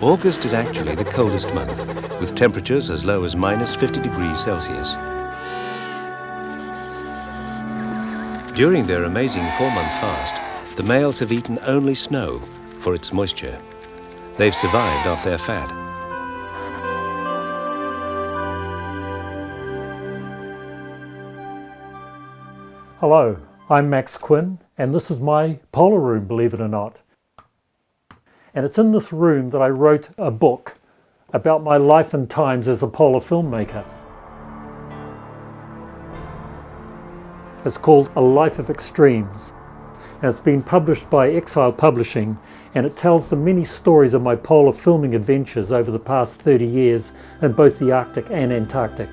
August is actually the coldest month, with temperatures as low as -50°C. During their amazing 4-month fast, the males have eaten only snow for its moisture. They've survived off their fat. Hello, I'm Max Quinn, and this is my polar room, believe it or not. And it's in this room that I wrote a book about my life and times as a polar filmmaker. It's called A Life of Extremes, and it's been published by Exile Publishing, and it tells the many stories of my polar filming adventures over the past 30 years in both the Arctic and Antarctic.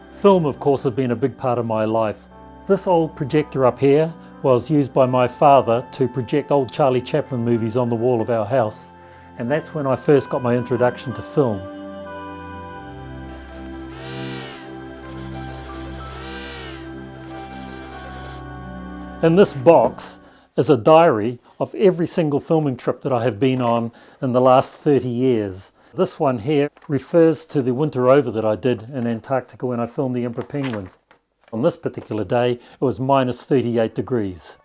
Film, of course, has been a big part of my life. This old projector up here was used by my father to project old Charlie Chaplin movies on the wall of our house, and that's when I first got my introduction to film. In this box is a diary of every single filming trip that I have been on in the last 30 years. This one here refers to the winter over that I did in Antarctica when I filmed the emperor penguins. On this particular day, it was -38°.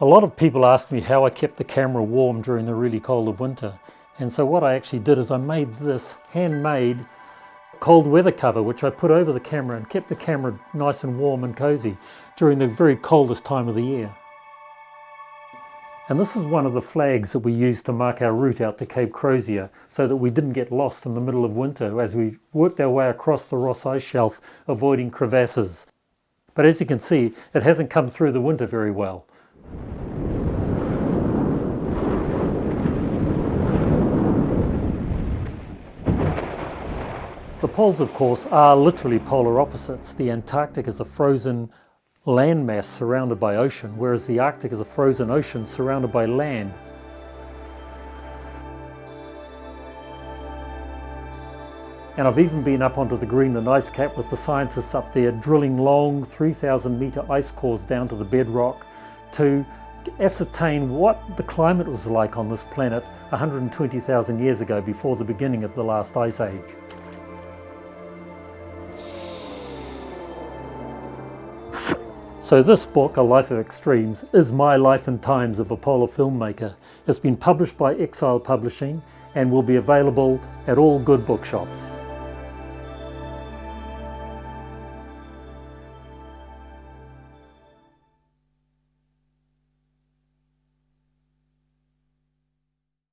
A lot of people ask me how I kept the camera warm during the really cold of winter. And so what I actually did is I made this handmade cold weather cover, which I put over the camera and kept the camera nice and warm and cozy during the very coldest time of the year. And this is one of the flags that we used to mark our route out to Cape Crozier so that we didn't get lost in the middle of winter as we worked our way across the Ross Ice Shelf, avoiding crevasses. But as you can see, it hasn't come through the winter very well. The poles, of course, are literally polar opposites. The Antarctic is a frozen landmass surrounded by ocean, whereas the Arctic is a frozen ocean surrounded by land. And I've even been up onto the Greenland ice cap with the scientists up there drilling long 3,000-metre ice cores down to the bedrock to ascertain what the climate was like on this planet 120,000 years ago, before the beginning of the last ice age. So this book, A Life of Extremes, is my life and times of a polar filmmaker. It's been published by Exile Publishing and will be available at all good bookshops.